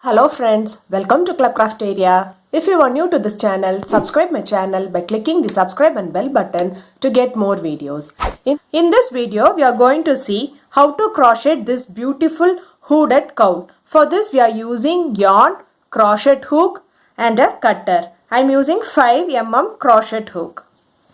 Hello friends, welcome to Club Crafteria. If you are new to this channel, subscribe my channel by clicking the subscribe and bell button to get more videos. In this video, we are going to see how to crochet this beautiful hooded cowl. For this, we are using yarn, crochet hook and a cutter. I am using 5 mm crochet hook.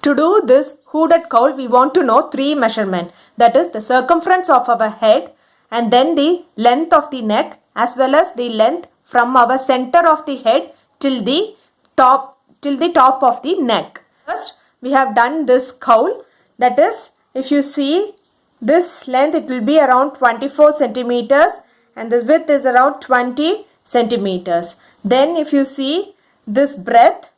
To do this hooded cowl, we want to know 3 measurements. That is the circumference of our head and then the length of the neck as well as the length from our center of the head till the top of the neck. First, we have done this cowl. That is, if you see this length, it will be around 24 centimeters and this width is around 20 centimeters. Then if you see this breadth,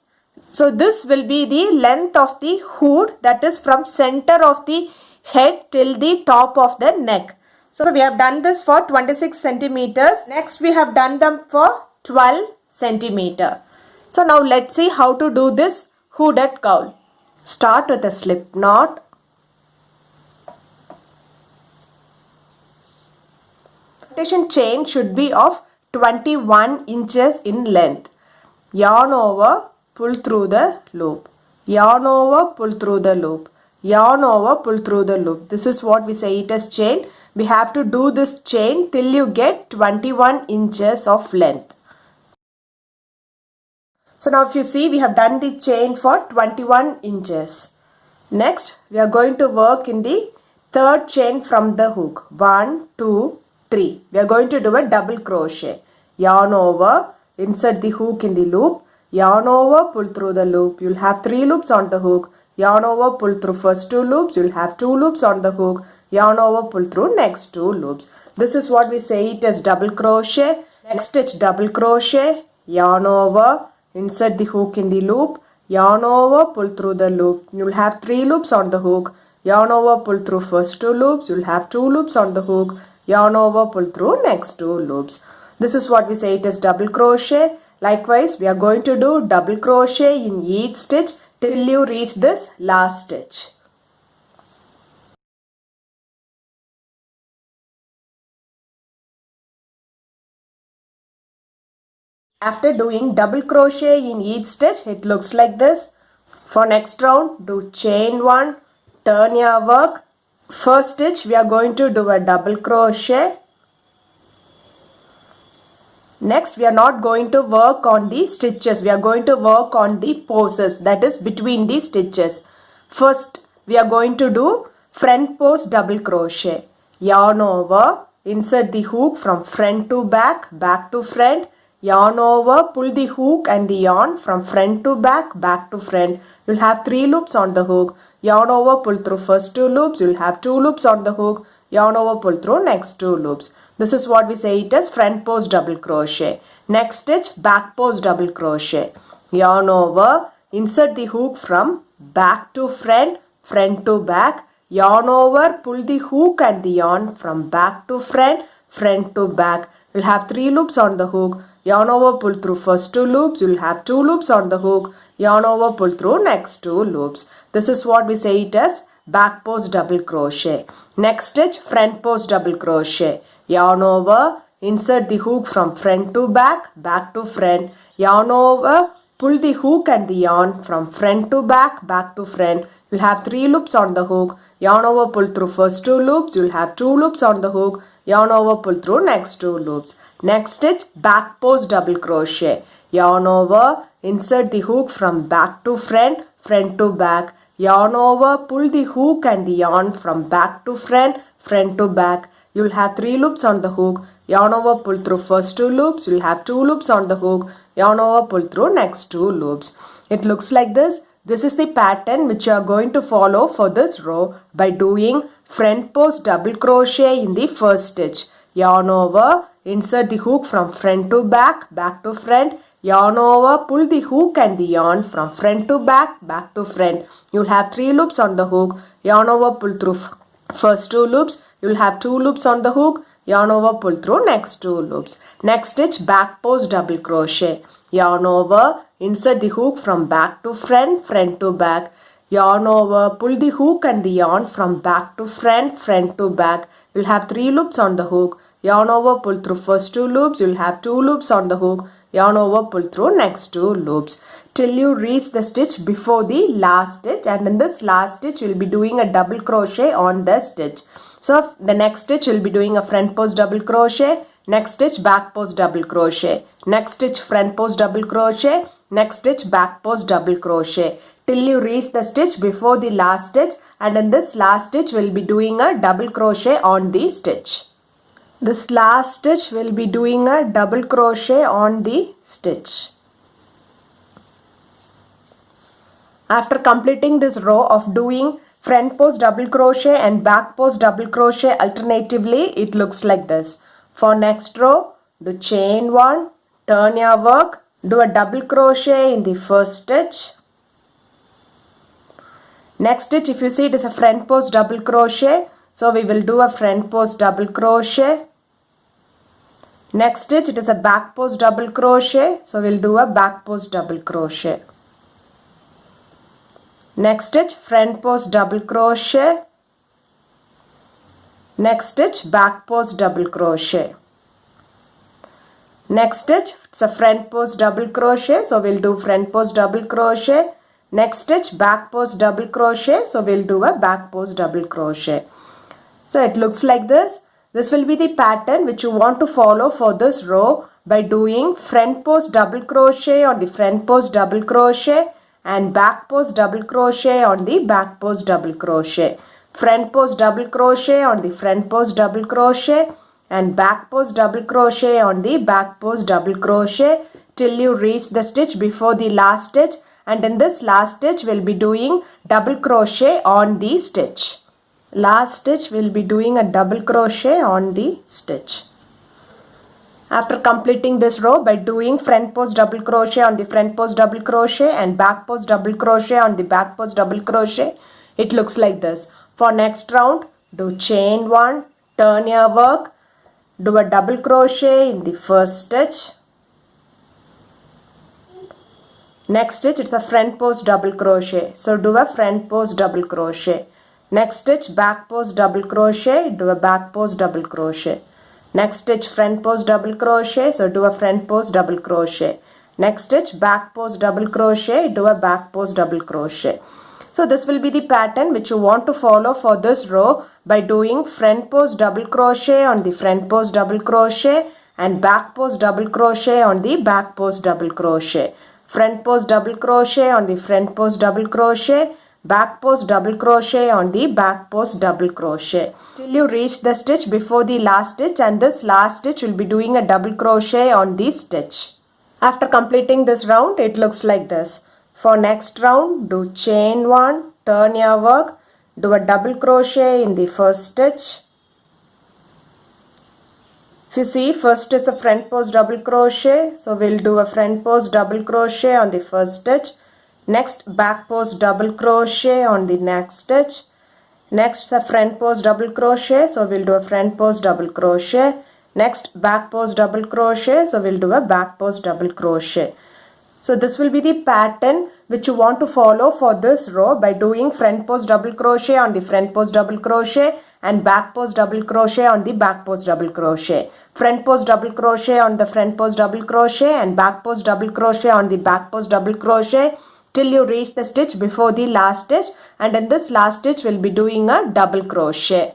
so this will be the length of the hood, that is from center of the head till the top of the neck. So we have done this for 26 centimeters. Next we have done them for 12 centimeter. So now let's see how to do this hooded cowl. Start with a slip knot. Rotation chain should be of 21 inches in length. Yarn over, pull through the loop. Yarn over, pull through the loop. Yarn over, pull through the loop. This is what we say it as chain. We have to do this chain till you get 21 inches of length. So now if you see, we have done the chain for 21 inches. Next, we are going to work in the third chain from the hook. 1, 2, 3. We are going to do a double crochet. Yarn over, insert the hook in the loop. Yarn over, pull through the loop. You'll have 3 loops on the hook. Yarn over, pull through first 2 loops. You'll have 2 loops on the hook. Yarn over, pull through next 2 loops. This is what we say it as double crochet. Next stitch double crochet. Yarn over, insert the hook in the loop. Yarn over, pull through the loop. You'll have 3 loops on the hook. Yarn over, pull through first 2 loops. You'll have 2 loops on the hook. Yarn over, pull through next 2 loops. This is what we say it as double crochet. Likewise, we are going to do double crochet in each stitch till you reach this last stitch. After doing double crochet in each stitch, it looks like this. For next round, do chain 1, turn your work. First stitch, we are going to do a double crochet. Next, we are not going to work on the stitches. We are going to work on the poses, that is between the stitches. First, we are going to do front pose double crochet. Yarn over, insert the hook from front to back, back to front. Yarn over, pull the hook and the yarn from front to back, back to front. You'll have 3 loops on the hook. Yarn over, pull through first 2 loops. You'll have 2 loops on the hook. Yarn over, pull through next 2 loops. This is what we say it as front pose double crochet. Next stitch, back pose double crochet. Yarn over, insert the hook from back to front, front to back. Yarn over, pull the hook and the yarn from back to front, front to back. You'll have 3 loops on the hook. Yarn over, pull through first 2 loops. You'll have 2 loops on the hook. Yarn over, pull through next 2 loops. This is what we say it as back pose double crochet. Next stitch, front pose double crochet. Yarn over, insert the hook from front to back, back to front. Yarn over, pull the hook and the yarn from front to back, back to front. You'll have 3 loops on the hook. Yarn over, pull through first 2 loops. You'll have 2 loops on the hook. Yarn over, pull through next 2 loops. Next stitch, back pose double crochet. Yarn over, insert the hook from back to front, front to back. Yarn over, pull the hook and the yarn from back to front, front to back. You'll have 3 loops on the hook. Yarn over, pull through first 2 loops. You'll have 2 loops on the hook. Yarn over, pull through next 2 loops. It looks like this. This is the pattern which you are going to follow for this row by doing front pose double crochet in the first stitch. Yarn over, insert the hook from front to back, back to front. Yarn over, pull the hook and the yarn from front to back, back to front. You'll have 3 loops on the hook. Yarn over, pull through first 2 loops. You'll have 2 loops on the hook. Yarn over, pull through next 2 loops. Next stitch, back pose double crochet. Yarn over, insert the hook from back to front, front to back. Yarn over, pull the hook and the yarn from back to front, front to back. You'll have 3 loops on the hook. yarn over, pull through first 2 loops, you'll have 2 loops on the hook, yarn over, pull through next 2 loops till you reach the stitch before the last stitch, and in this last stitch you'll be doing a double crochet on the stitch. So the next stitch you'll be doing a front post double crochet, next stitch back post double crochet, next stitch front post double crochet, next stitch back post double crochet till you reach the stitch before the last stitch, and in this last stitch we'll be doing a double crochet on the stitch. This last stitch will be doing a double crochet on the stitch. After completing this row of doing front post double crochet and back post double crochet alternatively, it looks like this. For next row, do chain 1, turn your work, do a double crochet in the first stitch. Next stitch, if you see, it is a front post double crochet, so we will do a front post double crochet. Next stitch, it is a back post double crochet, so we'll do a back post double crochet. Next stitch, front post double crochet. Next stitch, back post double crochet. Next stitch, it's a front post double crochet, so we'll do front post double crochet. Next stitch, back post double crochet, so we'll do a back post double crochet. So it looks like this. This will be the pattern which you want to follow for this row by doing front post double crochet on the front post double crochet and back post double crochet on the back post double crochet. Front post double crochet on the front post double crochet and back post double crochet on the back post double crochet till you reach the stitch before the last stitch, and in this last stitch we'll be doing double crochet on the stitch. Last stitch we'll be doing a double crochet on the stitch. After completing this row by doing front post double crochet on the front post double crochet and back post double crochet on the back post double crochet, it looks like this. For next round, do chain 1, turn your work, do a double crochet in the first stitch. Next stitch, it's a front post double crochet, so do a front post double crochet. Next stitch, back post double crochet, do a back post double crochet. Next stitch, front post double crochet, so do a front post double crochet. Next stitch, back post double crochet, do a back post double crochet. So this will be the pattern which you want to follow for this row by doing front post double crochet on the front post double crochet and back post double crochet on the back post double crochet. Front post double crochet on the front post double crochet, back post double crochet on the back post double crochet till you reach the stitch before the last stitch, and this last stitch will be doing a double crochet on the stitch. After completing this round, it looks like this. For next round, do chain 1, turn your work, do a double crochet in the first stitch. If you see, first is the front post double crochet, so we'll do a front post double crochet on the first stitch. Next, back post double crochet on the next stitch. Next, the front post double crochet, so we'll do a front post double crochet. Next, back post double crochet, so we'll do a back post double crochet. So this will be the pattern which you want to follow for this row by doing front post double crochet on the front post double crochet and back post double crochet on the back post double crochet. Front post double crochet on the front post double crochet and back post double crochet on the back post double crochet till you reach the stitch before the last stitch, and in this last stitch we'll be doing a double crochet.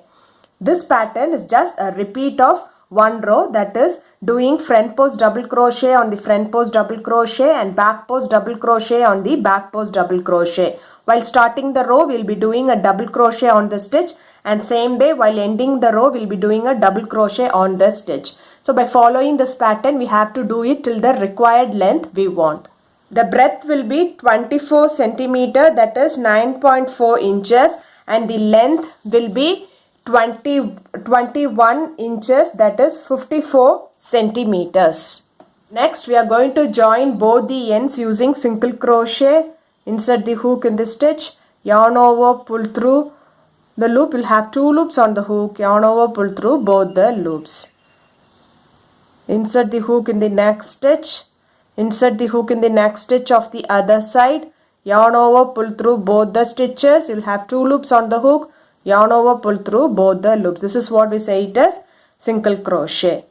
This pattern is just a repeat of one row, that is doing front post double crochet on the front post double crochet and back post double crochet on the back post double crochet. While starting the row we'll be doing a double crochet on the stitch, and same way while ending the row we'll be doing a double crochet on the stitch. So by following this pattern we have to do it till the required length we want. The breadth will be 24 centimeter, that is 9.4 inches, and the length will be 21 inches, that is 54 centimeters. Next we are going to join both the ends using single crochet. Insert the hook in the stitch, yarn over, pull through. The loop will have 2 loops on the hook, yarn over, pull through both the loops. Insert the hook in the next stitch. Insert the hook in the next stitch of the other side, yarn over, pull through both the stitches. You'll have 2 loops on the hook, yarn over, pull through both the loops. This is what we say it is. single crochet.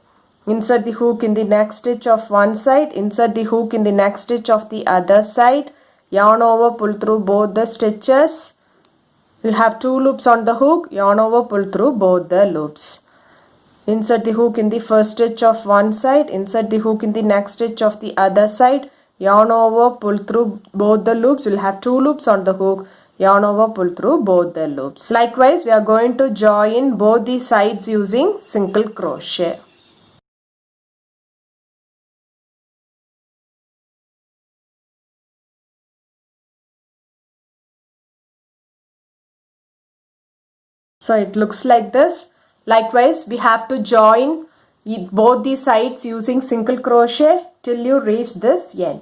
Insert the hook in the next stitch of one side, insert the hook in the next stitch of the other side, yarn over, pull through both the stitches. We'll have 2 loops on the hook, yarn over, pull through both the loops. Insert the hook in the first stitch of one side, insert the hook in the next stitch of the other side, yarn over, pull through both the loops. We'll have 2 loops on the hook, yarn over, pull through both the loops. Likewise, we are going to join both the sides using single crochet. So it looks like this. Likewise, we have to join both the sides using single crochet till you reach this end.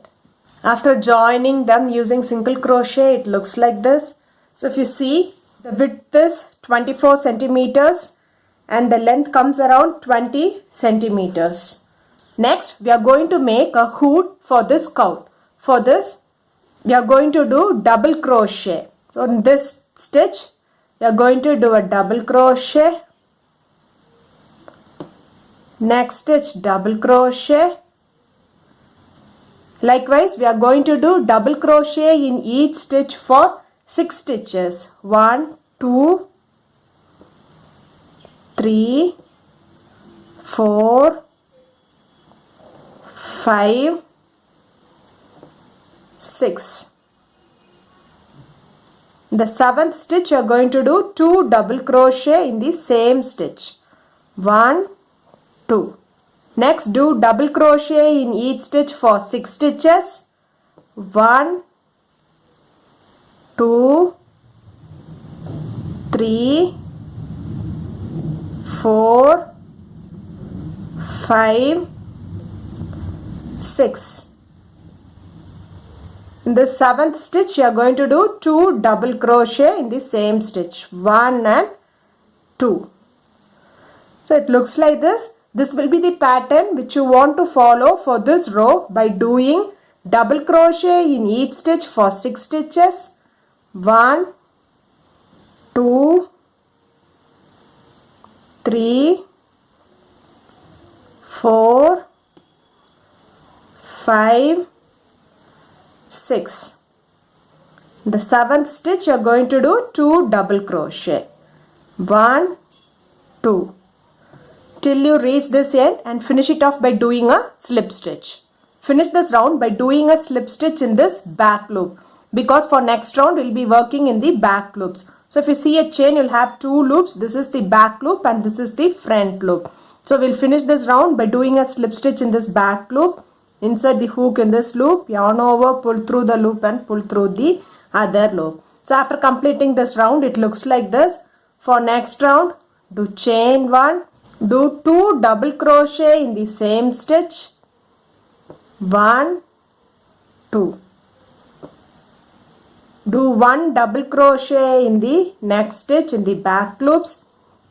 After joining them using single crochet, it looks like this. So if you see, the width is 24 centimeters and the length comes around 20 centimeters. Next, we are going to make a hood for this coat. For this, we are going to do double crochet. So in this stitch, we are going to do a double crochet. Next stitch, double crochet. Likewise, we are going to do double crochet in each stitch for 6 stitches. 1, 2, 3, 4, 5, 6. In the 7th stitch, you are going to do 2 double crochet in the same stitch. 1, 2. Next, do double crochet in each stitch for 6 stitches. 1, 2, 3, 4, 5, 6. In the 7th stitch, you are going to do 2 double crochet in the same stitch. 1 and 2. So it looks like this. This will be the pattern which you want to follow for this row by doing double crochet in each stitch for 6 stitches. 1, 2, 3, 4, 5, 6. In the 7th stitch, you are going to do 2 double crochet. 1, 2. Till you reach this end and finish it off by doing a slip stitch. Finish this round by doing a slip stitch in this back loop, because for next round we will be working in the back loops. So if you see a chain, you will have 2 loops. This is the back loop and this is the front loop. So we will finish this round by doing a slip stitch in this back loop. Insert the hook in this loop, yarn over, pull through the loop and pull through the other loop. So after completing this round, it looks like this. For next round, do chain 1, do 2 double crochet in the same stitch. 1, 2. Do 1 double crochet in the next stitch in the back loops.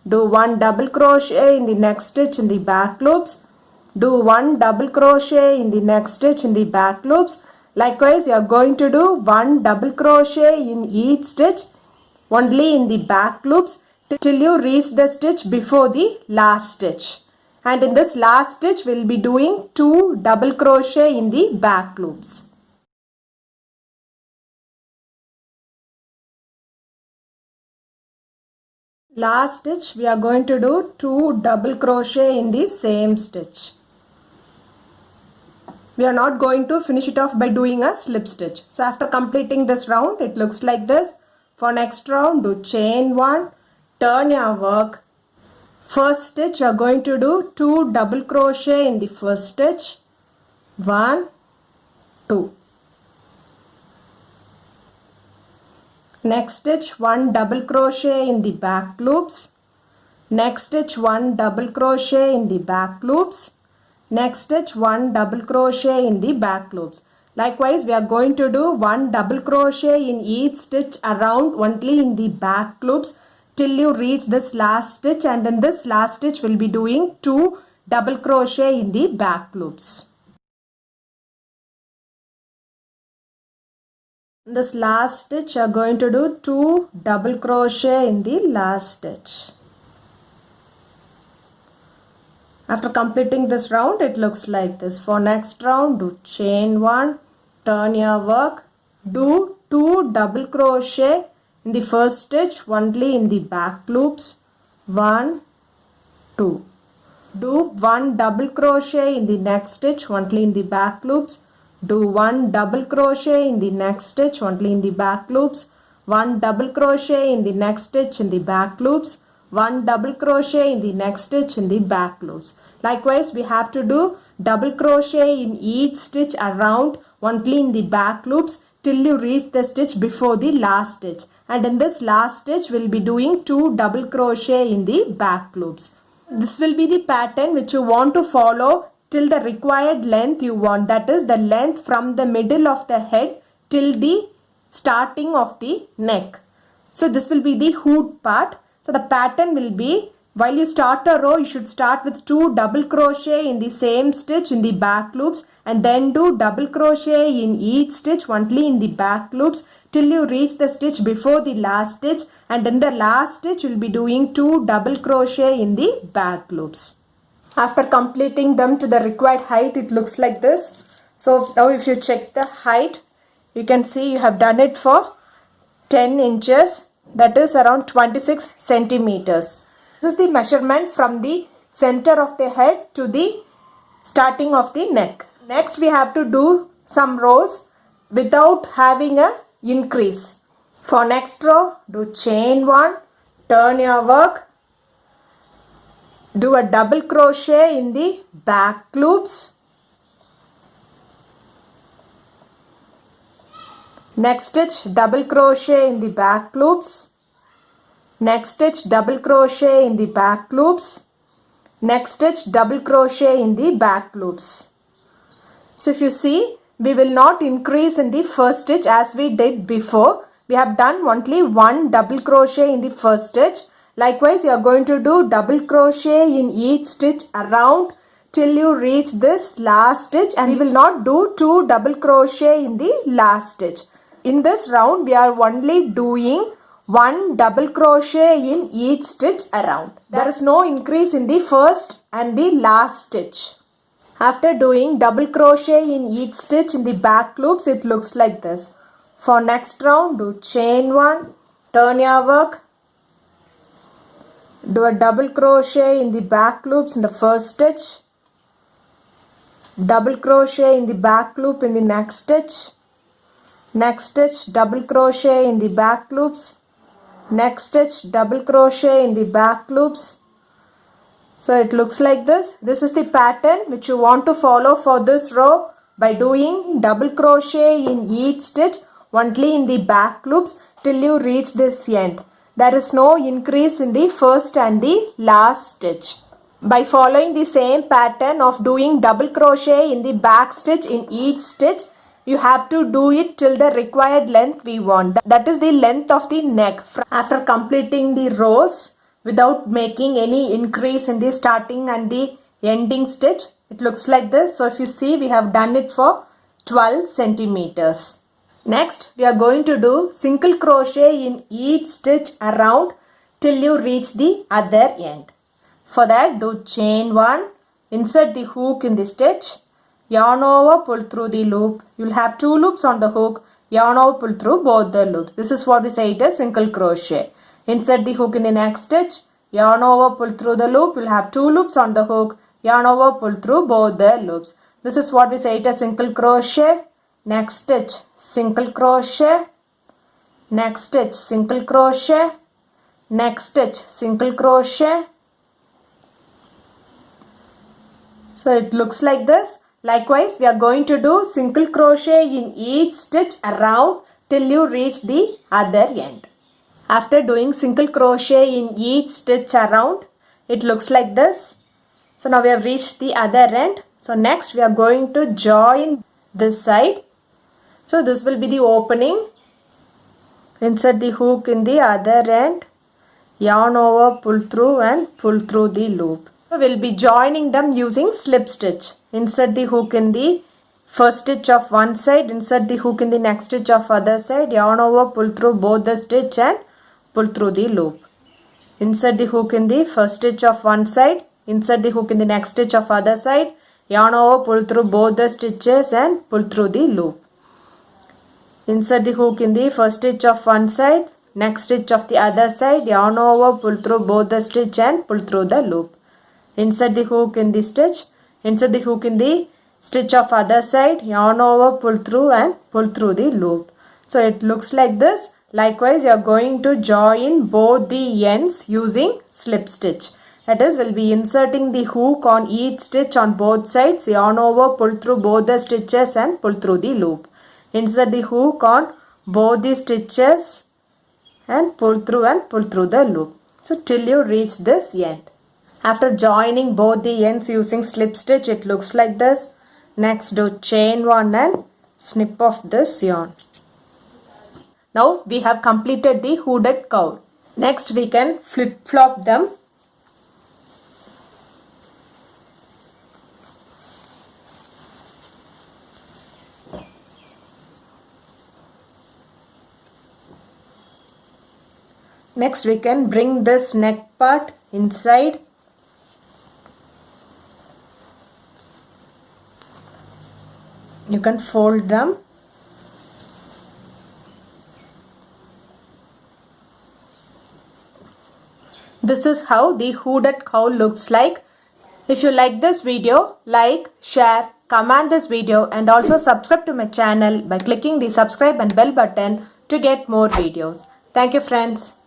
Do 1 double crochet in the next stitch in the back loops. Do 1 double crochet in the next stitch in the back loops. Likewise, you are going to do 1 double crochet in each stitch only in the back loops till you reach the stitch before the last stitch. And in this last stitch, we will be doing 2 double crochet in the back loops. Last stitch, we are going to do 2 double crochet in the same stitch. We are not going to finish it off by doing a slip stitch. So after completing this round, it looks like this. For next round, do chain 1, turn your work. First stitch, you are going to do 2 double crochet in the first stitch. 1, 2. Next stitch, 1 double crochet in the back loops. Next stitch, 1 double crochet in the back loops. Next stitch, 1 double crochet in the back loops. Likewise, we are going to do 1 double crochet in each stitch around only in the back loops till you reach this last stitch, and in this last stitch we will be doing 2 double crochet in the back loops. In this last stitch, you are going to do 2 double crochet in the last stitch. After completing this round, it looks like this. For next round, do chain 1, turn your work, do 2 double crochet in the first stitch only in the back loops, 1, 2. Do 1 double crochet in the next stitch only in the back loops, do 1 double crochet in the next stitch only in the back loops, 1 double crochet in the next stitch in the back loops, 1 double crochet in the next stitch in the back loops. Likewise, we have to do double crochet in each stitch around only in the back loops till you reach the stitch before the last stitch. And in this last stitch, we'll be doing 2 double crochet in the back loops. This will be the pattern which you want to follow till the required length you want. That is the length from the middle of the head till the starting of the neck. So this will be the hood part. So the pattern will be, while you start a row, you should start with 2 double crochet in the same stitch in the back loops and then do double crochet in each stitch only in the back loops till you reach the stitch before the last stitch, and in the last stitch you will be doing 2 double crochet in the back loops. After completing them to the required height, it looks like this. So now if you check the height, you can see you have done it for 10 inches, that is around 26 centimeters. This is the measurement from the center of the head to the starting of the neck. Next we have to do some rows without having a increase. For next row, do chain 1, turn your work, do a double crochet in the back loops. Next stitch, double crochet in the back loops. Next stitch, double crochet in the back loops. Next stitch, double crochet in the back loops. So if you see, we will not increase in the first stitch as we did before. We have done only 1 double crochet in the first stitch. Likewise, you are going to do double crochet in each stitch around till you reach this last stitch, and we will not do 2 double crochet in the last stitch. In this round, we are only doing 1 double crochet in each stitch around. There is no increase in the first and the last stitch. After doing double crochet in each stitch in the back loops, it looks like this. For next round, do chain 1, turn your work, do a double crochet in the back loops in the first stitch, double crochet in the back loop in the next stitch, next stitch double crochet in the back loops, next stitch double crochet in the back loops. So it looks like this. This is the pattern which you want to follow for this row by doing double crochet in each stitch only in the back loops till you reach this end. There is no increase in the first and the last stitch. By following the same pattern of doing double crochet in the back stitch in each stitch, you have to do it till the required length we want. That is the length of the neck. After completing the rows without making any increase in the starting and the ending stitch, it looks like this. So if you see, we have done it for 12 centimeters. Next, we are going to do single crochet in each stitch around till you reach the other end. For that, do chain 1, insert the hook in the stitch, yarn over, pull through the loop. You will have 2 loops on the hook, yarn over, pull through both the loops. This is what we say it is single crochet. Insert the hook in the next stitch, yarn over, pull through the loop. You will have 2 loops on the hook, yarn over, pull through both the loops. This is what we say it is single crochet. Next stitch, single crochet, next stitch, single crochet, next stitch, single crochet. So it looks like this. Likewise, we are going to do single crochet in each stitch around till you reach the other end. After doing single crochet in each stitch around, it looks like this. So now we have reached the other end. So next we are going to join this side. So this will be the opening. Insert the hook in the other end, yarn over, pull through and pull through the loop. So we will be joining them using slip stitch. Insert the hook in the first stitch of one side, insert the hook in the next stitch of other side, yarn over, pull through both the stitch and pull through the loop. Insert the hook in the first stitch of one side, insert the hook in the next stitch of other side, yarn over, pull through both the stitches and pull through the loop. Insert the hook in the first stitch of one side, next stitch of the other side, yarn over, pull through both the stitch and pull through the loop. Insert the hook in the stitch, insert the hook in the stitch of other side, yarn over, pull through and pull through the loop. So it looks like this. Likewise, you are going to join both the ends using slip stitch. That is, we'll be inserting the hook on each stitch on both sides, yarn over, pull through both the stitches and pull through the loop. Insert the hook on both the stitches and pull through the loop. So till you reach this end. After joining both the ends using slip stitch, it looks like this. Next, do chain 1 and snip off this yarn. Now we have completed the hooded cowl. Next we can flip flop them. Next we can bring this neck part inside. You can fold them. This is how the hooded cowl looks like. If you like this video, like, share, comment this video and also subscribe to my channel by clicking the subscribe and bell button to get more videos. Thank you friends.